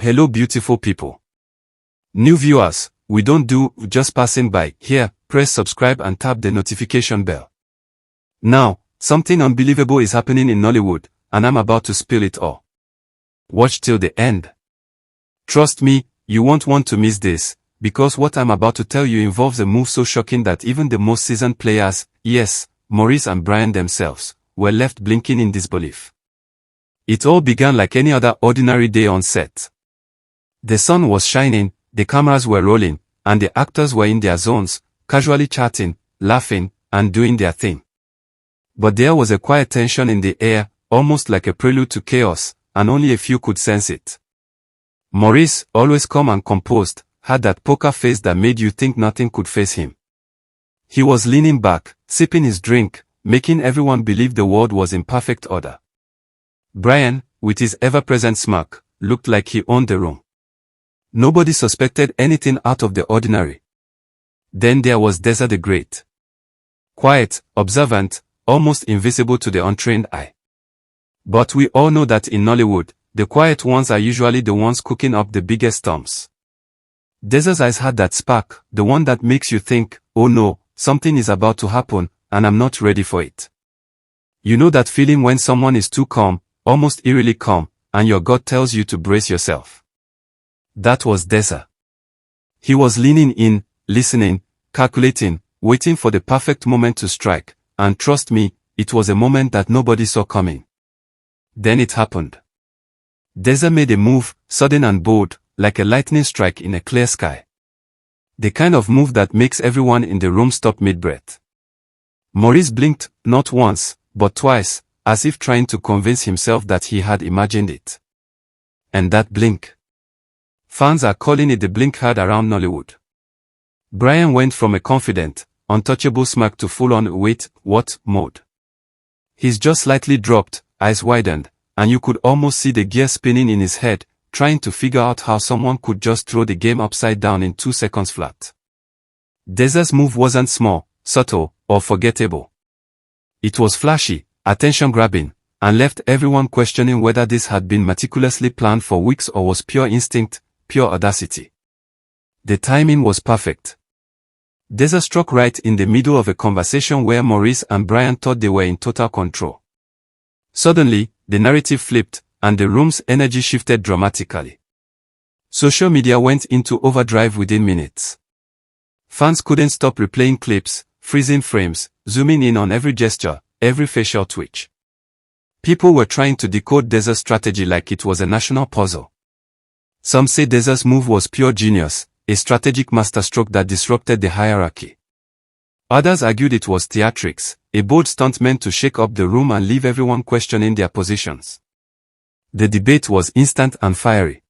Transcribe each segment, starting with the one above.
Hello beautiful people. New viewers, we don't do just passing by. Here, press subscribe and tap the notification bell. Now, something unbelievable is happening in Nollywood, and I'm about to spill it all. Watch till the end. Trust me, you won't want to miss this, because what I'm about to tell you involves a move so shocking that even the most seasoned players, yes, Maurice and Brian themselves, were left blinking in disbelief. It all began like any other ordinary day on set. The sun was shining, the cameras were rolling, and the actors were in their zones, casually chatting, laughing, and doing their thing. But there was a quiet tension in the air, almost like a prelude to chaos, and only a few could sense it. Maurice, always calm and composed, had that poker face that made you think nothing could face him. He was leaning back, sipping his drink, making everyone believe the world was in perfect order. Brian, with his ever-present smirk, looked like he owned the room. Nobody suspected anything out of the ordinary. Then there was Deza the Great. Quiet, observant, almost invisible to the untrained eye. But we all know that in Nollywood, the quiet ones are usually the ones cooking up the biggest storms. Deza's eyes had that spark, the one that makes you think, oh no, something is about to happen, and I'm not ready for it. You know that feeling when someone is too calm, almost eerily calm, and your gut tells you to brace yourself. That was Deza. He was leaning in, listening, calculating, waiting for the perfect moment to strike, and trust me, it was a moment that nobody saw coming. Then it happened. Deza made a move, sudden and bold, like a lightning strike in a clear sky. The kind of move that makes everyone in the room stop mid-breath. Maurice blinked, not once, but twice, as if trying to convince himself that he had imagined it. And that blink. Fans are calling it the blink heard around Nollywood. Brian went from a confident, untouchable smirk to full-on wait, what mode. His jaw slightly dropped, eyes widened, and you could almost see the gear spinning in his head, trying to figure out how someone could just throw the game upside down in 2 seconds flat. Deza's move wasn't small, subtle, or forgettable. It was flashy, attention-grabbing, and left everyone questioning whether this had been meticulously planned for weeks or was pure instinct, pure audacity. The timing was perfect. Deza struck right in the middle of a conversation where Maurice and Brian thought they were in total control. Suddenly, the narrative flipped, and the room's energy shifted dramatically. Social media went into overdrive within minutes. Fans couldn't stop replaying clips, freezing frames, zooming in on every gesture, every facial twitch. People were trying to decode Deza's strategy like it was a national puzzle. Some say Deza's move was pure genius, a strategic masterstroke that disrupted the hierarchy. Others argued it was theatrics, a bold stunt meant to shake up the room and leave everyone questioning their positions. The debate was instant and fiery.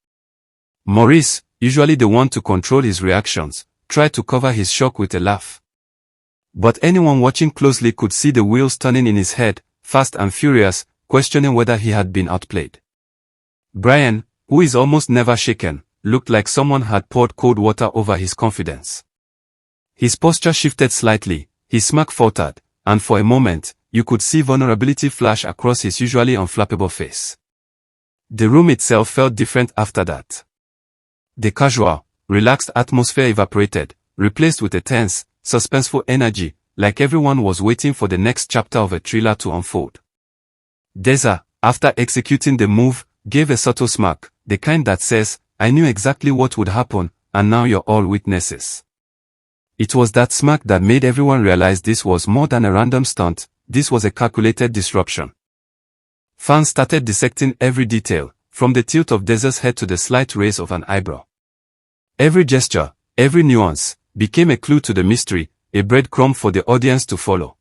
Maurice, usually the one to control his reactions, tried to cover his shock with a laugh. But anyone watching closely could see the wheels turning in his head, fast and furious, questioning whether he had been outplayed. Brian, who is almost never shaken, looked like someone had poured cold water over his confidence. His posture shifted slightly, his smirk faltered, and for a moment, you could see vulnerability flash across his usually unflappable face. The room itself felt different after that. The casual, relaxed atmosphere evaporated, replaced with a tense, suspenseful energy, like everyone was waiting for the next chapter of a thriller to unfold. Deza, after executing the move, gave a subtle smirk, the kind that says, I knew exactly what would happen, and now you're all witnesses. It was that smirk that made everyone realize this was more than a random stunt, this was a calculated disruption. Fans started dissecting every detail, from the tilt of Deza's head to the slight raise of an eyebrow. Every gesture, every nuance, became a clue to the mystery, a breadcrumb for the audience to follow.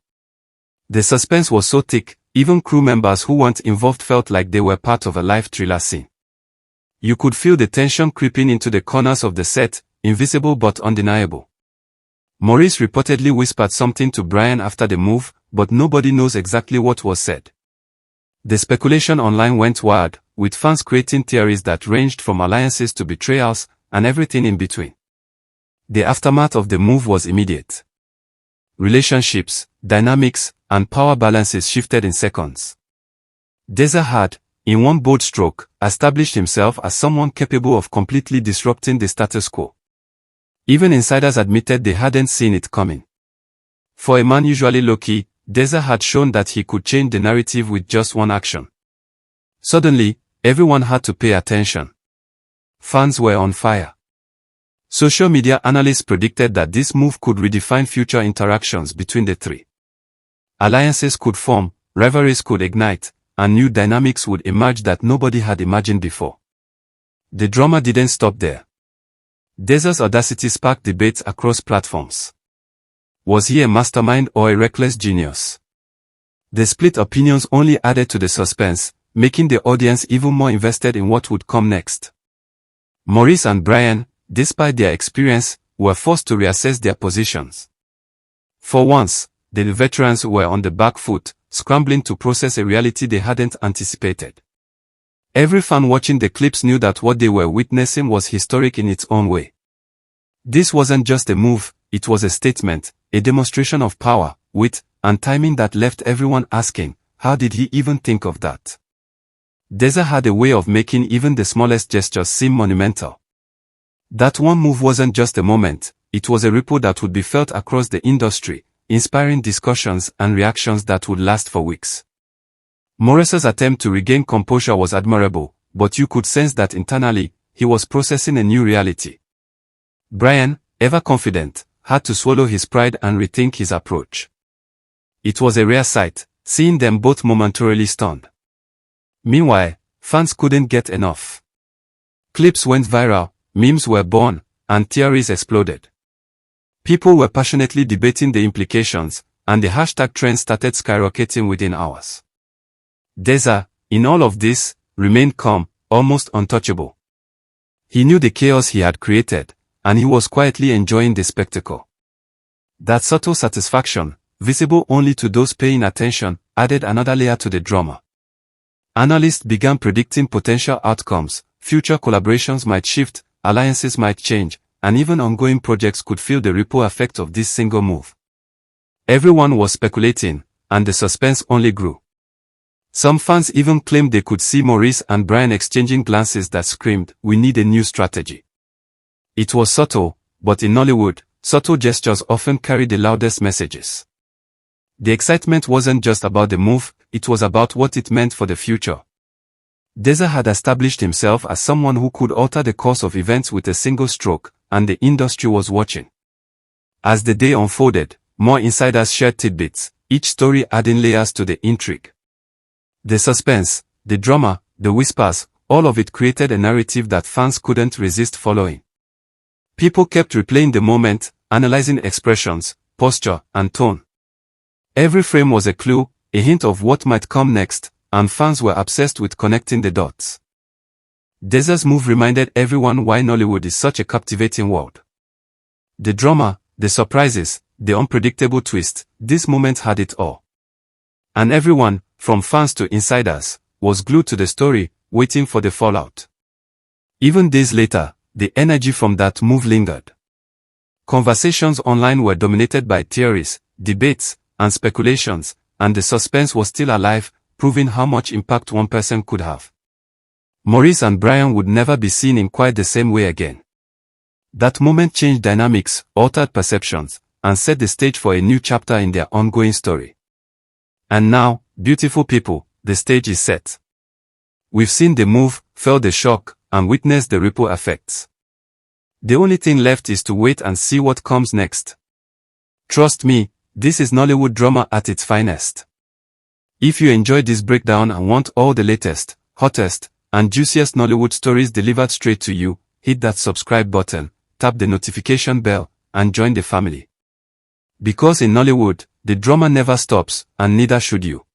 The suspense was so thick, even crew members who weren't involved felt like they were part of a live thriller scene. You could feel the tension creeping into the corners of the set, invisible but undeniable. Maurice reportedly whispered something to Brian after the move, but nobody knows exactly what was said. The speculation online went wild, with fans creating theories that ranged from alliances to betrayals, and everything in between. The aftermath of the move was immediate. Relationships, dynamics, and power balances shifted in seconds. Deza had, in one bold stroke, established himself as someone capable of completely disrupting the status quo. Even insiders admitted they hadn't seen it coming. For a man usually low-key, Deza had shown that he could change the narrative with just one action. Suddenly, everyone had to pay attention. Fans were on fire. Social media analysts predicted that this move could redefine future interactions between the three. Alliances could form, rivalries could ignite, and new dynamics would emerge that nobody had imagined before. The drama didn't stop there. Deza's audacity sparked debates across platforms. Was he a mastermind or a reckless genius? The split opinions only added to the suspense, making the audience even more invested in what would come next. Maurice and Brian, despite their experience, were forced to reassess their positions. For once, the veterans were on the back foot, scrambling to process a reality they hadn't anticipated. Every fan watching the clips knew that what they were witnessing was historic in its own way. This wasn't just a move, it was a statement, a demonstration of power, wit, and timing that left everyone asking, how did he even think of that? Deza had a way of making even the smallest gestures seem monumental. That one move wasn't just a moment, it was a ripple that would be felt across the industry, inspiring discussions and reactions that would last for weeks. Maurice's attempt to regain composure was admirable, but you could sense that internally, he was processing a new reality. Brian, ever confident, had to swallow his pride and rethink his approach. It was a rare sight, seeing them both momentarily stunned. Meanwhile, fans couldn't get enough. Clips went viral, memes were born, and theories exploded. People were passionately debating the implications, and the hashtag trend started skyrocketing within hours. Deza, in all of this, remained calm, almost untouchable. He knew the chaos he had created, and he was quietly enjoying the spectacle. That subtle satisfaction, visible only to those paying attention, added another layer to the drama. Analysts began predicting potential outcomes, future collaborations might shift, alliances might change, and even ongoing projects could feel the ripple effect of this single move. Everyone was speculating, and the suspense only grew. Some fans even claimed they could see Maurice and Brian exchanging glances that screamed, "We need a new strategy." It was subtle, but in Nollywood, subtle gestures often carry the loudest messages. The excitement wasn't just about the move, it was about what it meant for the future. Deza had established himself as someone who could alter the course of events with a single stroke, and the industry was watching. As the day unfolded, more insiders shared tidbits, each story adding layers to the intrigue. The suspense, the drama, the whispers, all of it created a narrative that fans couldn't resist following. People kept replaying the moment, analyzing expressions, posture, and tone. Every frame was a clue, a hint of what might come next, and fans were obsessed with connecting the dots. Deza's move reminded everyone why Nollywood is such a captivating world. The drama, the surprises, the unpredictable twist, this moment had it all. And everyone, from fans to insiders, was glued to the story, waiting for the fallout. Even days later, the energy from that move lingered. Conversations online were dominated by theories, debates, and speculations, and the suspense was still alive, proving how much impact one person could have. Maurice and Brian would never be seen in quite the same way again. That moment changed dynamics, altered perceptions, and set the stage for a new chapter in their ongoing story. And now, beautiful people, the stage is set. We've seen the move, felt the shock, and witnessed the ripple effects. The only thing left is to wait and see what comes next. Trust me, this is Nollywood drama at its finest. If you enjoyed this breakdown and want all the latest, hottest, and juiciest Nollywood stories delivered straight to you, hit that subscribe button, tap the notification bell, and join the family. Because in Nollywood, the drama never stops, and neither should you.